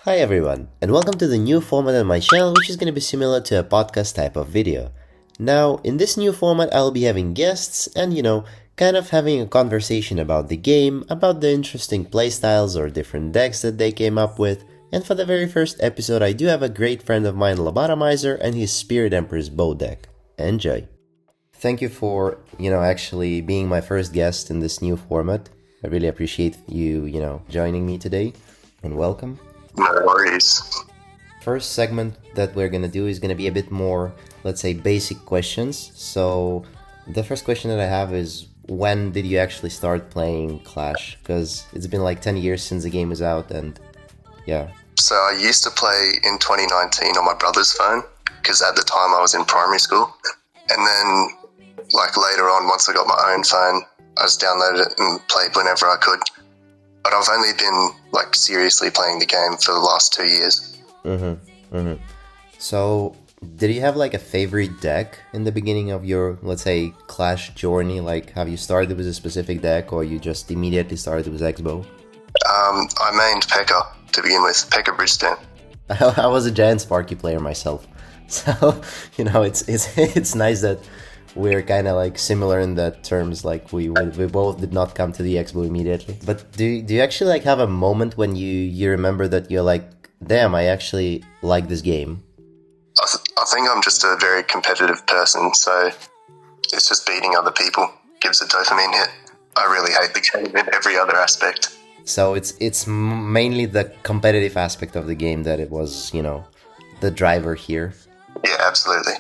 Hi everyone, and welcome to the new format on my channel, which is going to be similar to a podcast type of video. Now, in this new format, I'll be having guests and, kind of having a conversation about the game, about the interesting playstyles or different decks that they came up with. And for the very first episode, I do have a great friend of mine, Lobotomizer, and his Spirit Empress Bow deck. Enjoy! Thank you for, actually being my first guest in this new format. I really appreciate you, joining me today, and welcome. No worries. First segment that we're gonna do is gonna be a bit more, let's say, basic questions. So the first question that I have is, when did you actually start playing Clash? Because it's been like 10 years since the game is out, and yeah. So I used to play in 2019 on my brother's phone, because at the time I was in primary school. And then, later on, once I got my own phone, I just downloaded it and played whenever I could. But I've only been, seriously playing the game for the last 2 years. So, did you have, a favorite deck in the beginning of your, let's say, Clash journey? Have you started with a specific deck, or you just immediately started with X-Bow? I mained P.E.K.K.A to begin with, P.E.K.K.A Bridgestone. I was a giant Sparky player myself. So, it's nice that we're kind of similar in that terms. We both did not come to the Expo immediately. But do you actually have a moment when you remember that you're damn, I actually like this game? I think I'm just a very competitive person, so it's just beating other people gives a dopamine hit. I really hate the game in every other aspect. So it's mainly the competitive aspect of the game that it was, the driver here. Yeah, absolutely.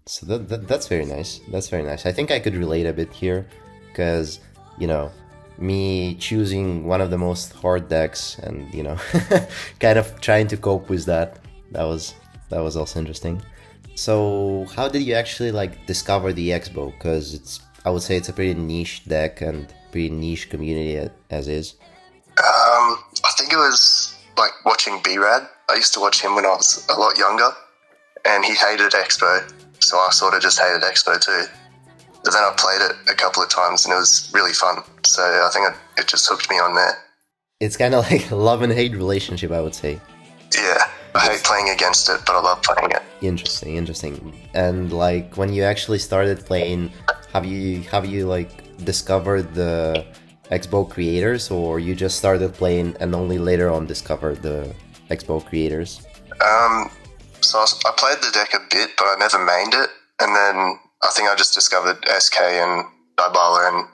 So that's very nice. That's very nice. I think I could relate a bit here, because, me choosing one of the most hard decks and, kind of trying to cope with that. That was also interesting. So how did you actually discover the X-Bow? Because I would say it's a pretty niche deck and pretty niche community as is. I think it was watching B-Rad. I used to watch him when I was a lot younger, and he hated X-Bow, so I sort of just hated X-Bow too. But then I played it a couple of times and it was really fun, so I think it just hooked me on there. It's kind of like a love and hate relationship, I would say. Yeah, I hate playing against it, but I love playing it. Interesting. And when you actually started playing, have you discovered the X-Bow creators, or you just started playing and only later on discovered the X-Bow creators? So I played the deck a bit, but I never mained it, and then I think I just discovered SK and Dybala and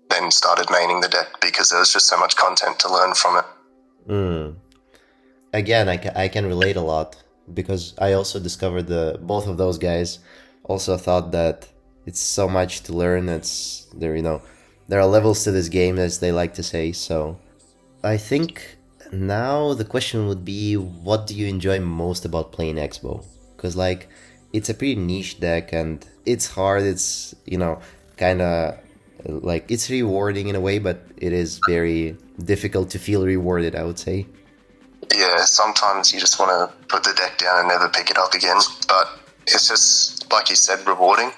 then started maining the deck because there was just so much content to learn from it. Again, I can relate a lot, because I also discovered both of those guys. Also thought that it's so much to learn. There are levels to this game, as they like to say. So I think now the question would be, what do you enjoy most about playing X-Bow? Because it's a pretty niche deck and it's hard. It's kind of it's rewarding in a way, but it is very difficult to feel rewarded, I would say. Yeah, sometimes you just want to put the deck down and never pick it up again, but it's just, like you said, rewarding.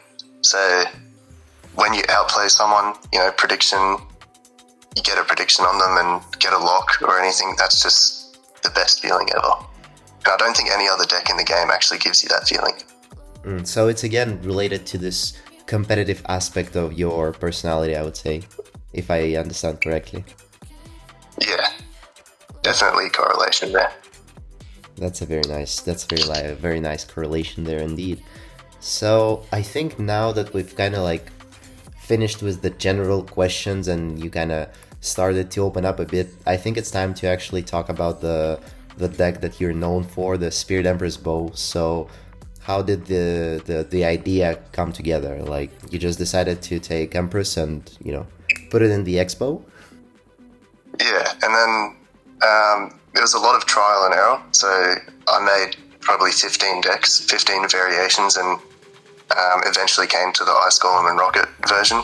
So when you outplay someone, prediction, you get a prediction on them and get a lock or anything, that's just the best feeling ever. And I don't think any other deck in the game actually gives you that feeling. So it's again related to this competitive aspect of your personality, I would say, if I understand correctly. Yeah, definitely correlation there. That's a very nice correlation there indeed. So I think now that we've kind of finished with the general questions and you kind of started to open up a bit, I think it's time to actually talk about the deck that you're known for, the Spirit Empress Bow. So how did the idea come together? You just decided to take Empress and put it in the X-Bow? Yeah, and then there was a lot of trial and error, so I made probably 15 decks, 15 variations, and eventually came to the Ice Golem and Rocket version.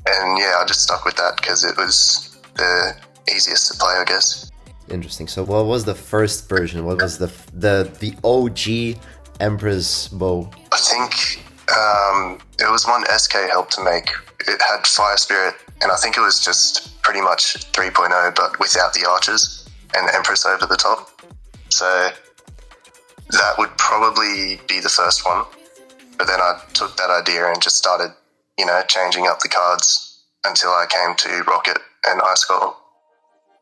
And yeah, I just stuck with that because it was the easiest to play, I guess. Interesting. So what was the first version? What was the OG Empress Bow? I think it was one SK helped to make. It had Fire Spirit and I think it was just pretty much 3.0, but without the arches and Empress over the top. So that would probably be the first one. But then I took that idea and just started, changing up the cards until I came to Rocket and Ice Golem.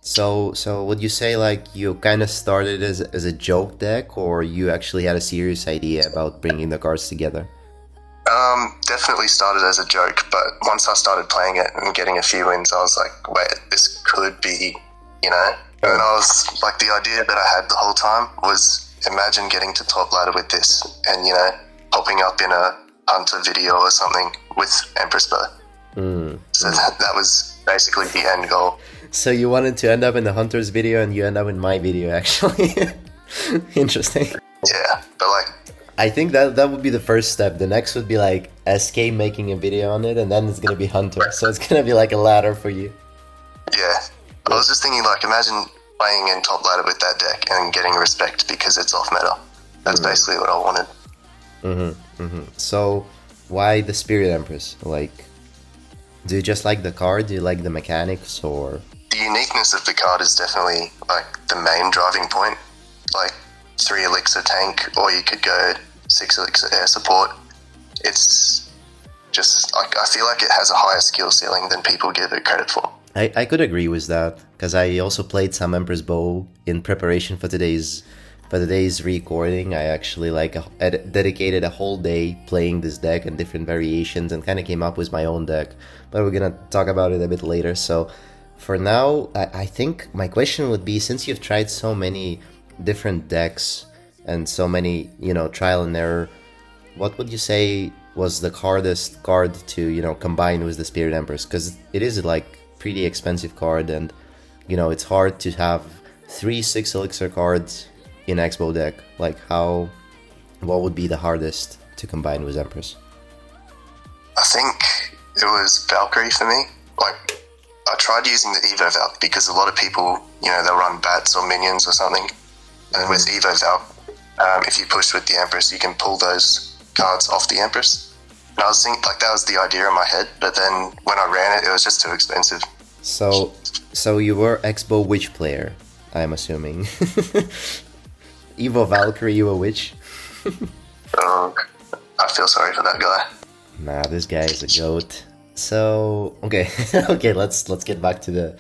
So would you say like you kind of started as a joke deck, or you actually had a serious idea about bringing the cards together? Definitely started as a joke, but once I started playing it and getting a few wins, I was like, wait, this could be, And I was like, the idea that I had the whole time was, imagine getting to top ladder with this and, popping up in a Hunter video or something with Empress Bow. So that was basically the end goal. So you wanted to end up in the Hunter's video, and you end up in my video, actually. Interesting. Yeah, but like, I think that would be the first step. The next would be like SK making a video on it, and then it's gonna be Hunter. So it's gonna be like a ladder for you. Yeah. I was just thinking, like, imagine playing in top ladder with that deck and getting respect because it's off meta. That's basically what I wanted. So why the Spirit Empress? Like, do you just like the card? Do you like the mechanics, or? The uniqueness of the card is definitely like the main driving point. Like 3 elixir tank, or you could go 6 elixir air support. It's just like, I feel like it has a higher skill ceiling than people give it credit for. I could agree with that, because I also played some Empress Bow in preparation for today's recording. I actually dedicated a whole day playing this deck and different variations, and kind of came up with my own deck, but we're gonna talk about it a bit later. So for now, I think my question would be, since you've tried so many different decks and so many, trial and error, what would you say was the hardest card to, combine with the Spirit Empress? Because it is like pretty expensive card, and it's hard to have 3 6 elixir cards in Expo deck. Like, what would be the hardest to combine with Empress? I think it was Valkyrie for me. Like, I tried using the Evo Valk because a lot of people, they'll run bats or minions or something. And with Evo Valk, if you push with the Empress, you can pull those cards off the Empress. And I was thinking, like, that was the idea in my head, but then when I ran it, it was just too expensive. So you were Expo Witch player, I'm assuming. Evo Valkyrie, you a witch? Oh, I feel sorry for that guy. Nah, this guy is a goat. So okay, okay, let's get back to the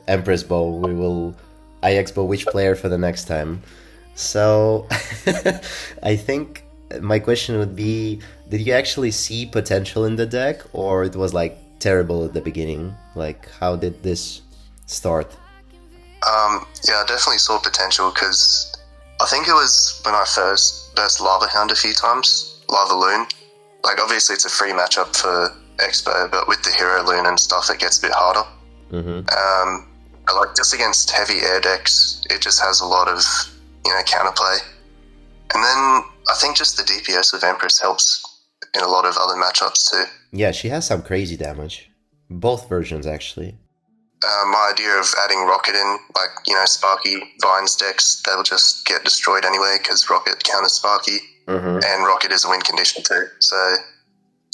Empress Bow. I Expo Witch player for the next time. So I think my question would be, did you actually see potential in the deck, or it was like terrible at the beginning? Like, how did this start? Yeah, I definitely saw potential because I think it was when I first burst Lava Hound a few times, Lava Loon. Like, obviously it's a free matchup for Expo, but with the Hero Loon and stuff, it gets a bit harder. But like, just against heavy air decks, it just has a lot of, counterplay. And then I think just the DPS of Empress helps in a lot of other matchups too. Yeah, she has some crazy damage. Both versions, actually. My idea of adding Rocket in, like, Sparky Vines decks, they'll just get destroyed anyway because Rocket counters Sparky, and Rocket is a win condition too. So,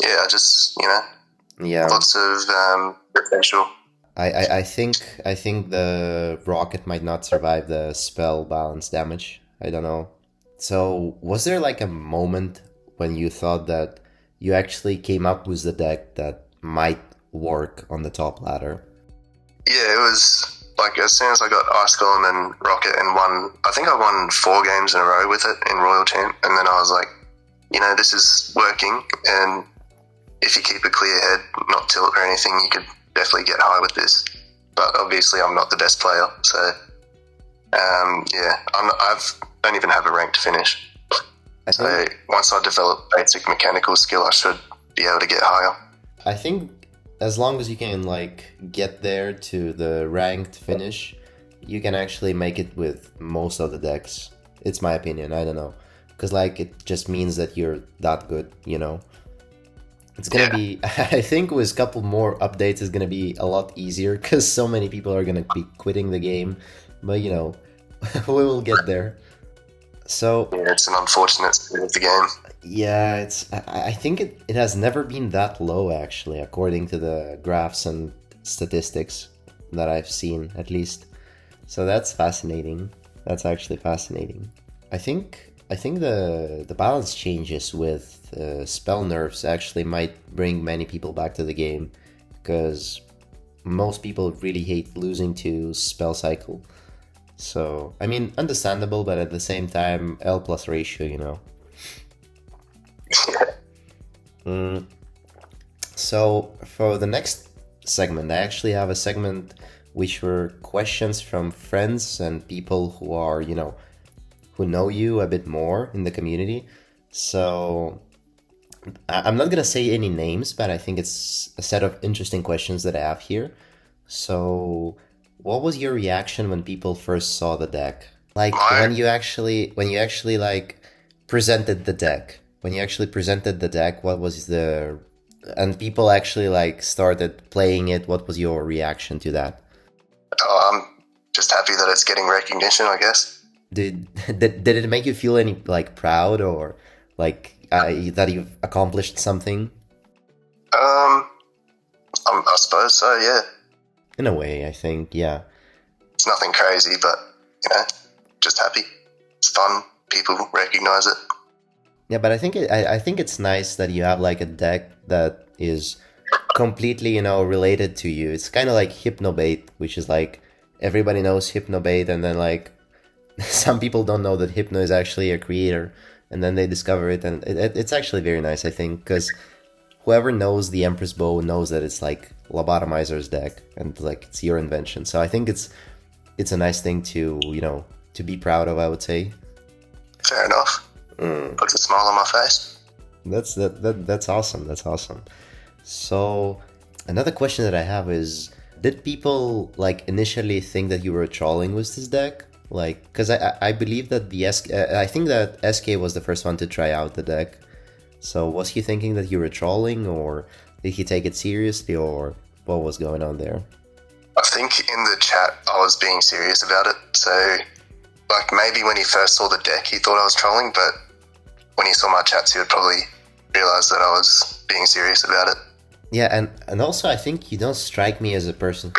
yeah, I just, lots of potential. I think the Rocket might not survive the spell balance damage. I don't know. So, was there like a moment when you thought that you actually came up with the deck that might work on the top ladder? Yeah, it was like as soon as I got Ice Golem and Rocket and I think I won 4 games in a row with it in Royal Champ, and then I was like, this is working, and if you keep a clear head, not tilt or anything, you could definitely get high with this. But obviously I'm not the best player, so yeah, I don't even have a ranked finish. So once I develop basic mechanical skill, I should be able to get higher. I think as long as you can like get there to the ranked finish, you can actually make it with most of the decks. It's my opinion. I don't know, because like it just means that you're that good. It's gonna be. I think with a couple more updates, it's gonna be a lot easier because so many people are gonna be quitting the game. But we will get there. So yeah, it's an unfortunate state of the game. Yeah, I think it has never been that low, actually, according to the graphs, and statistics that I've seen, at least. So that's fascinating. That's actually fascinating. I think the balance changes with spell nerfs actually might bring many people back to the game, because most people really hate losing to spell cycle. So I mean, understandable, but at the same time, L plus ratio, you know. Mm, so for the next segment, I actually have a segment which were questions from friends and people who are, who know you a bit more in the community. So I'm not gonna say any names, but I think it's a set of interesting questions that I have here. So, what was your reaction when people first saw the deck? Like My when you actually like presented the deck. When you actually presented the deck, what was the and people actually like started playing it, what was your reaction to that? I'm just happy that it's getting recognition, I guess. Did did it make you feel any like proud or like that you've accomplished something? Um, I suppose so. Yeah, In a way, I think, yeah. it's nothing crazy, but just happy. It's fun. People recognize it. Yeah, but I think it's nice that you have like a deck that is completely, related to you. It's kind of like Hypnobait, which is like everybody knows Hypnobait, and then like some people don't know that Hypno is actually a creator, and then they discover it, and it's actually very nice, I think, because whoever knows the Empress Bow knows that it's like Lobotomizer's deck, and like it's your invention. So I think it's a nice thing to to be proud of, I would say. Fair enough. Puts a smile on my face. That's awesome. That's awesome. So another question that I have is, did people like initially think that you were trolling with this deck? Like, because I believe that I think that SK was the first one to try out the deck. So was he thinking that you were trolling, or did he take it seriously, or what was going on there? I think in the chat I was being serious about it. So, like, maybe when he first saw the deck, he thought I was trolling, but when he saw my chats, he would probably realize that I was being serious about it. Yeah, and also I think you don't strike me as a person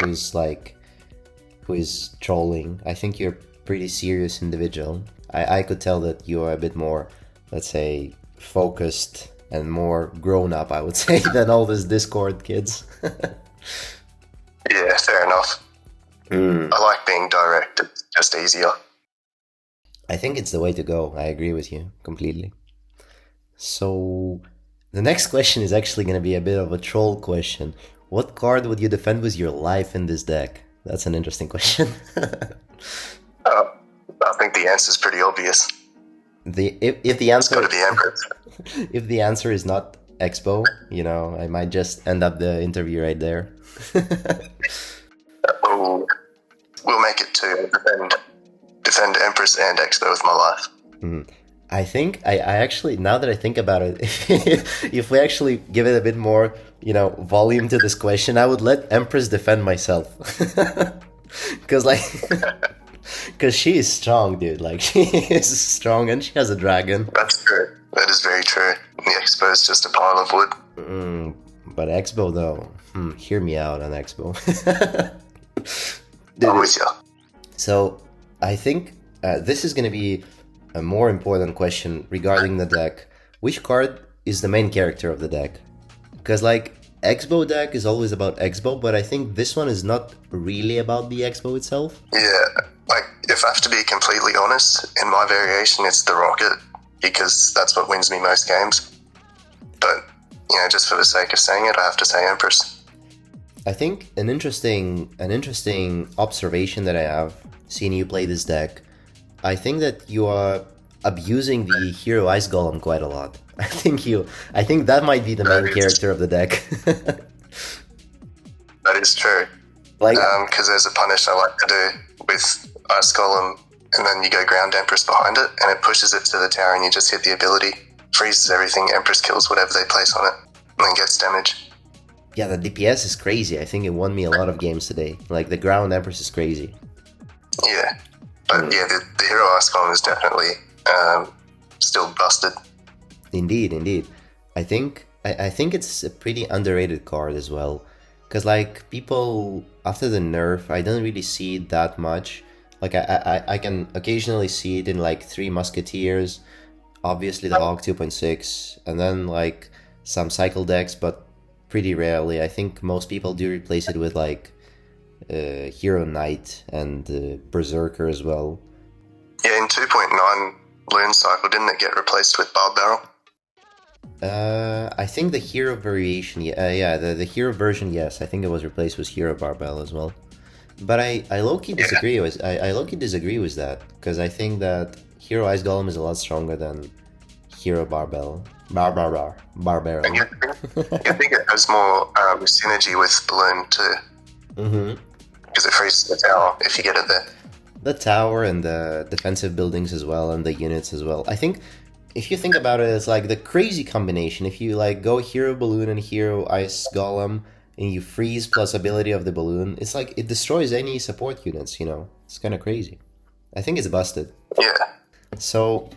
who is trolling. I think you're a pretty serious individual. I could tell that you are a bit more, let's say, focused and more grown up, I would say, than all these Discord kids. Yeah, fair enough. I like being direct. It's just easier. I think it's the way to go. I agree with you completely. So, the next question is actually going to be a bit of a troll question. What card would you defend with your life in this deck? That's an interesting question. Uh, I think the answer is pretty obvious. If the It's got answer to be Empress. if the answer is not Expo, I might just end up the interview right there. We'll make it to defend Empress and Expo with my life. I think I actually, now that I think about it, if we actually give it a bit more, volume to this question, I would let Empress defend myself. Because because she is strong, dude. Like, she is strong, and she has a dragon. That's true. That is very true. The Expo is just a pile of wood. But Expo, though, hear me out on Expo. I'm with you. So I think this is going to be a more important question regarding the deck. Which card is the main character of the deck? Because like Expo deck is always about Expo, but I think this one is not really about the Expo itself. Yeah, like, if I have to be completely honest, in my variation, it's the Rocket, because that's what wins me most games. But, just for the sake of saying it, I have to say Empress. I think an interesting observation that I have seeing you play this deck, I think that you are abusing the Hero Ice Golem quite a lot. I think that might be the main character of the deck. That is true. Like, Because there's a punish I like to do with Ice Golem, and then you go Ground Empress behind it, and it pushes it to the tower, and you just hit the ability, freezes everything, Empress kills whatever they place on it, and then gets damage. yeah, the DPS is crazy. I think it won me a lot of games today. Like, the Ground Empress is crazy. Yeah. But yeah, the Hero Ice Golem is definitely still busted. Indeed. I think it's a pretty underrated card as well, Because like people after the nerf, I don't really see it that much. Like I can occasionally see it in like Three Musketeers, obviously the Hawk 2.6, and then like some cycle decks, but pretty rarely. I think most people do replace it with like Hero Knight and Berserker as well. Yeah, in 2.9 Loon Cycle, didn't it get replaced with Barb Barrel? I think the hero variation, yeah, the hero version, yes, I think it was replaced with Hero Barbell as well. But I low-key disagree with I low-key disagree with that because I think that Hero Ice Golem is a lot stronger than Hero Barbell. Barbell. And I think it has more synergy with Balloon too. Mm-hmm. Because it freezes the tower if you get it there. The tower and the defensive buildings as well, and the units as well. I think if you think about it, it's like the crazy combination. If you like go Hero Balloon and Hero Ice Golem, and you freeze plus ability of the balloon, it's like it destroys any support units. You know, it's kind of crazy. I think it's busted. Yeah. So,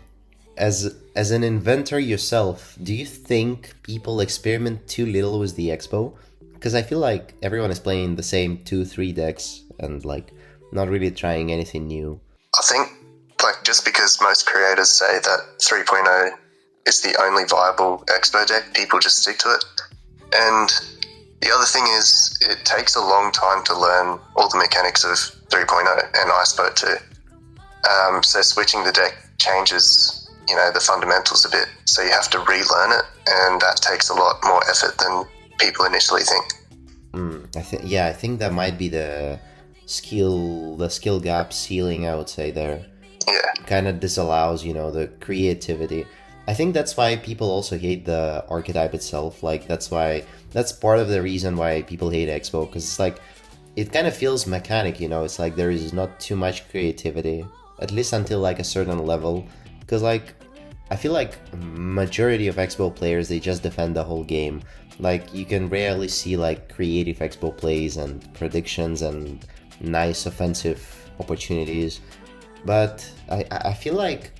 as an inventor yourself, do you think people experiment too little with the Expo? Because I feel like everyone is playing the same 2-3 decks and like not really trying anything new. I think like just because most creators say that 3.0 is the only viable Expo deck, people just stick to it. And the other thing is it takes a long time to learn all the mechanics of 3.0 and Ice Boat too. So switching the deck changes, you know, the fundamentals a bit. So you have to relearn it, and that takes a lot more effort than people initially think. I think that might be the skill gap ceiling, I would say there. Yeah. Kind of disallows, you know, the creativity. I think that's why people also hate the archetype itself. Like that's part of the reason why people hate Expo, because it's like it kind of feels mechanic, you know. It's like there is not too much creativity, at least until like a certain level. Because like I feel like majority of Expo players, they just defend the whole game. Like you can rarely see like creative Expo plays and predictions and nice offensive opportunities. But I feel like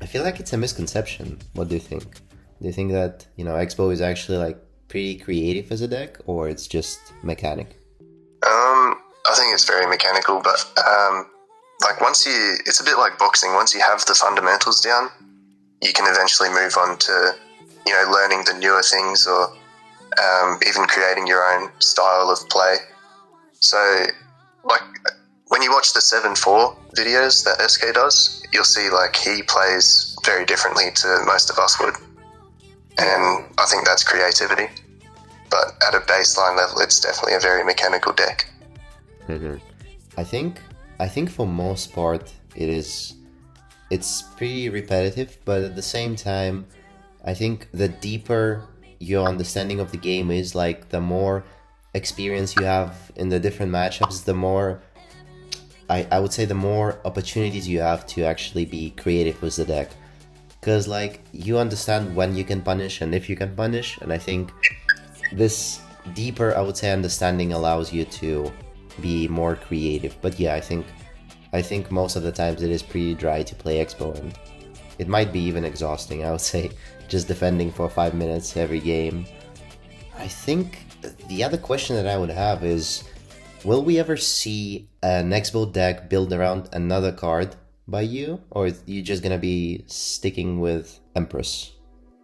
it's a misconception. What do you think? Do you think that, you know, Expo is actually like pretty creative as a deck, or it's just mechanic? I think it's very mechanical, but like it's a bit like boxing. Once you have the fundamentals down, you can eventually move on to, you know, learning the newer things, or even creating your own style of play. So, like, when you watch the 7-4 videos that SK does, you'll see, like, he plays very differently to most of us would. And I think that's creativity. But at a baseline level, it's definitely a very mechanical deck. Mm-hmm. I think for most part, it's pretty repetitive, but at the same time, I think the deeper your understanding of the game is, like, the more experience you have in the different matchups, the more I would say the more opportunities you have to actually be creative with the deck. Because like you understand when you can punish and if you can punish, and I think this deeper, I would say, understanding allows you to be more creative. But yeah, I think most of the times it is pretty dry to play Expo, and it might be even exhausting, I would say, just defending for 5 minutes every game. I think the other question that I would have is, will we ever see an Expo deck built around another card by you, or are you just gonna be sticking with Empress?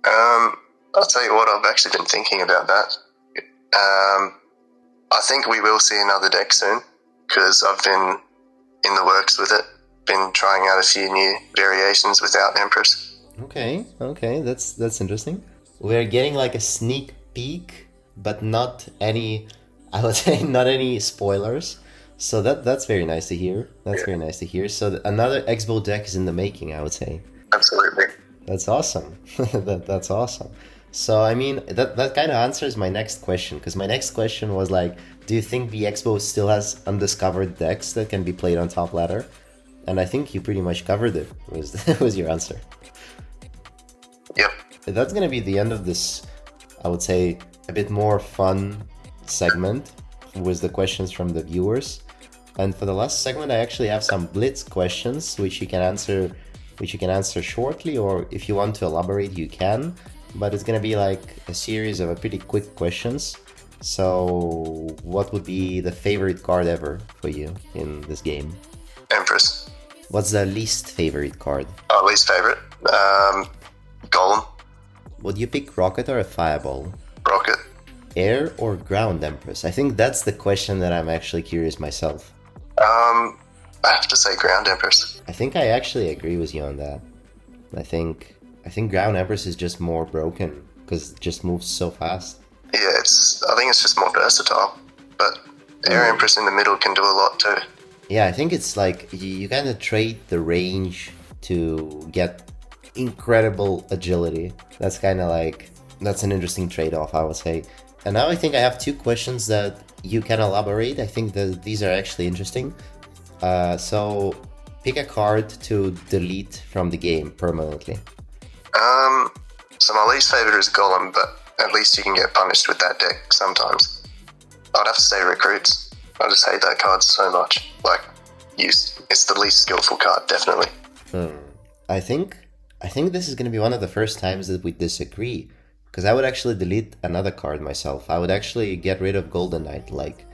I'll tell you what, I've actually been thinking about that. I think we will see another deck soon, because I've been in the works with it, been trying out a few new variations without Empress. Okay, that's interesting. We're getting like a sneak peek, but not any, I would say, not any spoilers. So that's very nice to hear. Very nice to hear. So another Expo deck is in the making, I would say. Absolutely. That's awesome. That's awesome. So I mean, that kind of answers my next question, because my next question was like, do you think the Expo still has undiscovered decks that can be played on top ladder? And I think you pretty much covered it. Was your answer? Yep. That's gonna be the end of this, I would say, a bit more fun segment with the questions from the viewers. And for the last segment, I actually have some blitz questions which you can answer shortly, or if you want to elaborate, you can. But it's gonna be like a series of a pretty quick questions. So, what would be the favorite card ever for you in this game? Empress. What's the least favorite card? Oh, least favorite. Golem. Would you pick Rocket or a Fireball? Rocket. Air or Ground Empress? I think that's the question that I'm actually curious myself. I have to say Ground Empress. I think I actually agree with you on that. I think Ground Empress is just more broken because it just moves so fast. Yeah, I think it's just more versatile. But Air Empress in the middle can do a lot too. Yeah, I think it's like you kind of trade the range to get incredible agility. That's kind of like, that's an interesting trade-off, I would say. And now I think I have two questions that you can elaborate. I think that these are actually interesting. So pick a card to delete from the game permanently. So my least favorite is Golem, but at least you can get punished with that deck sometimes. I'd have to say Recruits. I just hate that card so much. Like, it's the least skillful card, definitely. I think this is going to be one of the first times that we disagree, because I would actually delete another card myself. I would actually get rid of Golden Knight, like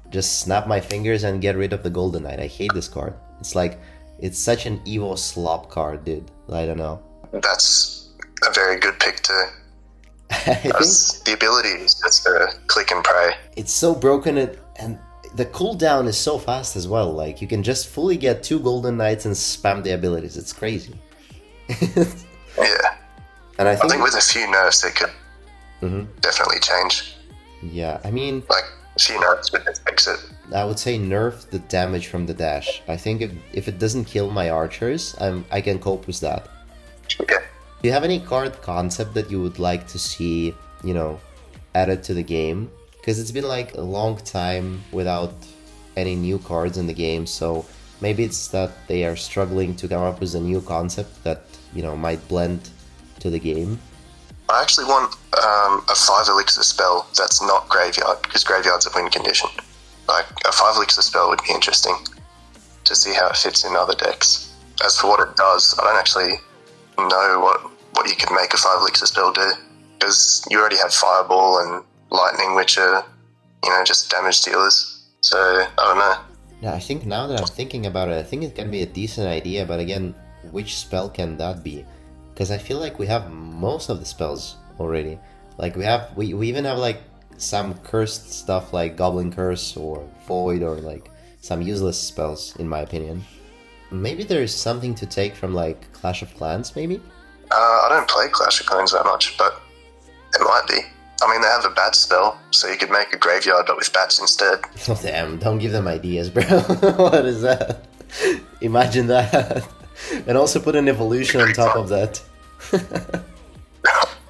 just snap my fingers and get rid of the Golden Knight. I hate this card. It's like, it's such an evil slop card, dude. I don't know. That's a very good pick too. I think The ability is just to click and pray. it's so broken, and the cooldown is so fast as well. Like, you can just fully get 2 Golden Knights and spam the abilities. It's crazy. Yeah. And I I think, think with a few nerfs it could definitely change. yeah, I mean, Like, a few nerfs would just fix it. I would say nerf the damage from the dash. I think if it doesn't kill my archers, I can cope with that. Yeah. Do you have any card concept that you would like to see, added to the game? Because it's been like a long time without any new cards in the game, so maybe it's that they are struggling to come up with a new concept that, might blend to the game. I actually want a 5 elixir spell that's not graveyard, because graveyard's a win condition. Like, a 5 elixir spell would be interesting to see how it fits in other decks. As for what it does, I don't actually know what you could make a 5 elixir spell do, because you already have Fireball and Lightning, which are, just damage dealers. So, I don't know. Yeah, I think now that I'm thinking about it, I think it can be a decent idea, but again, which spell can that be? Because I feel like we have most of the spells already. Like, we even have like some cursed stuff like Goblin Curse or Void, or like some useless spells, in my opinion. Maybe there's something to take from like Clash of Clans, maybe? I don't play Clash of Clans that much, but it might be. I mean, they have a bat spell, so you could make a graveyard but with bats instead. Oh damn, don't give them ideas, bro. What is that? Imagine that. And also put an evolution on top of that.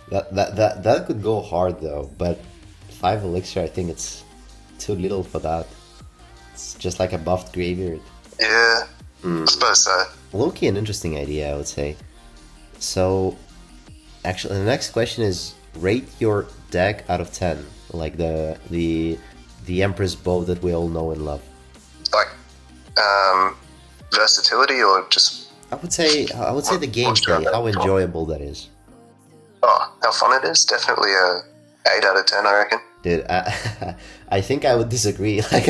That could go hard though, but 5 elixir, I think it's too little for that. It's just like a buffed graveyard. Yeah, I suppose so. Low-key an interesting idea, I would say. So, actually, the next question is, rate your deck out of 10. Like the Empress Bow that we all know and love. Like, versatility or just... I would say the gameplay, how enjoyable that is. Oh, how fun it is? Definitely a 8 out of 10, I reckon. Dude, I think I would disagree. Like,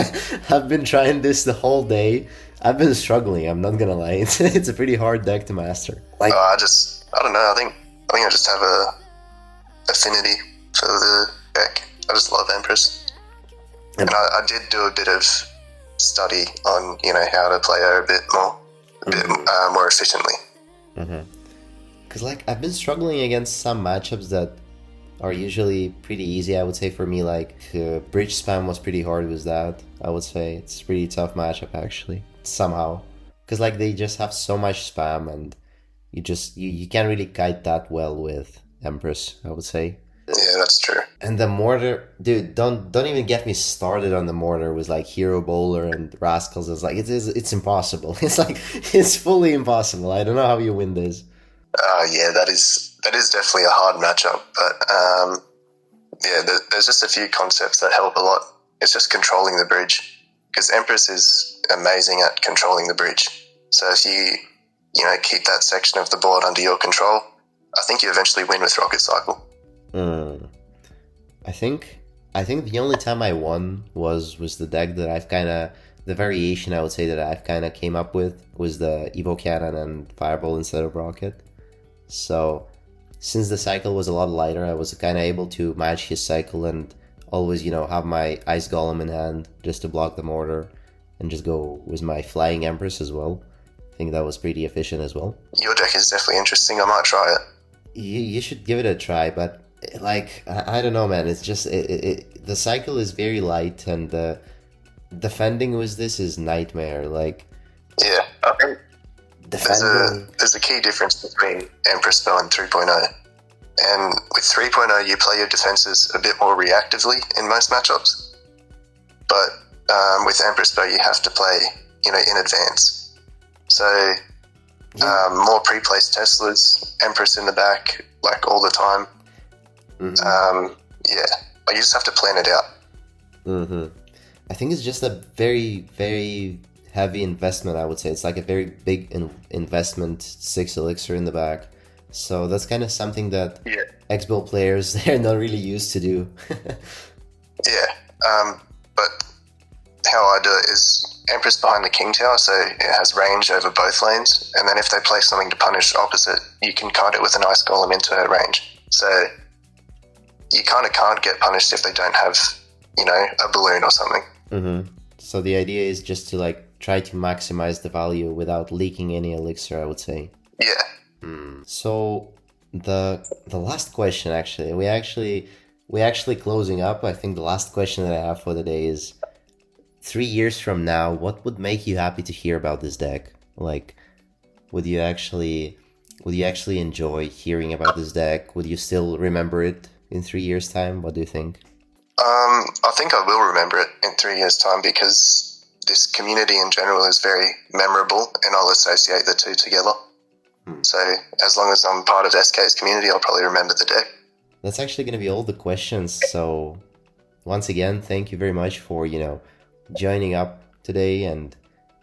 I've been trying this the whole day. I've been struggling, I'm not gonna lie. It's a pretty hard deck to master. Like, I don't know, I think I just have a affinity for the deck. I just love Empress. And I did do a bit of study on, how to play her a bit more efficiently. because like I've been struggling against some matchups that are usually pretty easy, I would say. For me, like bridge spam was pretty hard with that. I would say it's a pretty tough matchup actually, somehow, because like they just have so much spam, and you can't really kite that well with Empress, I would say. Yeah, that's true. And the mortar, dude, don't even get me started on the mortar with like Hero Bowler and Rascals. It's like it's impossible. It's like it's fully impossible. I don't know how you win this. Yeah, that is definitely a hard matchup. But yeah, there's just a few concepts that help a lot. It's just controlling the bridge, because Empress is amazing at controlling the bridge. So if you keep that section of the board under your control, I think you eventually win with Rocket Cycle. I think I think the only time I won was the deck that I've kind of the variation I would say that I've kind of came up with was the Evo Cannon and Fireball instead of Rocket. So since the cycle was a lot lighter, I was kind of able to match his cycle and always have my Ice Golem in hand just to block the mortar and just go with my Flying Empress as well. I think that was pretty efficient as well. Your deck is definitely interesting. I might try it. You should give it a try, but like I don't know, man. It's just the cycle is very light, and the defending with this is nightmare. Like Yeah, I think defending. there's a key difference between Empress Bow and 3.0. And with 3.0, you play your defenses a bit more reactively in most matchups. But with Empress Bow, you have to play, in advance. So more pre-placed Teslas, Empress in the back, like all the time. Yeah, but you just have to plan it out. I think it's just a very, very heavy investment, I would say. It's like a very big investment, 6 elixir in the back. So that's kind of something that X-Bow players, they're not really used to do. But how I do it is Empress behind the King Tower, so it has range over both lanes. And then if they play something to punish opposite, you can card it with an Ice Golem into her range. So you kind of can't get punished if they don't have, a balloon or something. So the idea is just to like try to maximize the value without leaking any elixir, I would say. Yeah. So the last question, actually, we actually closing up. I think the last question that I have for the day is 3 years from now, what would make you happy to hear about this deck? Like, would you actually enjoy hearing about this deck? Would you still remember it in 3 years' time? What do you think? I think I will remember it in 3 years' time because this community in general is very memorable and I'll associate the two together. So as long as I'm part of SK's community, I'll probably remember the deck. That's actually going to be all the questions. So once again, thank you very much for, joining up today, and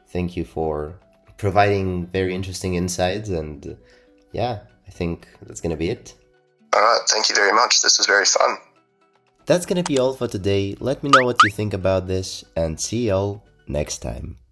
thank you for providing very interesting insights. And yeah, I think that's going to be it. All right. Thank you very much. This was very fun. That's going to be all for today. Let me know what you think about this, and see y'all next time.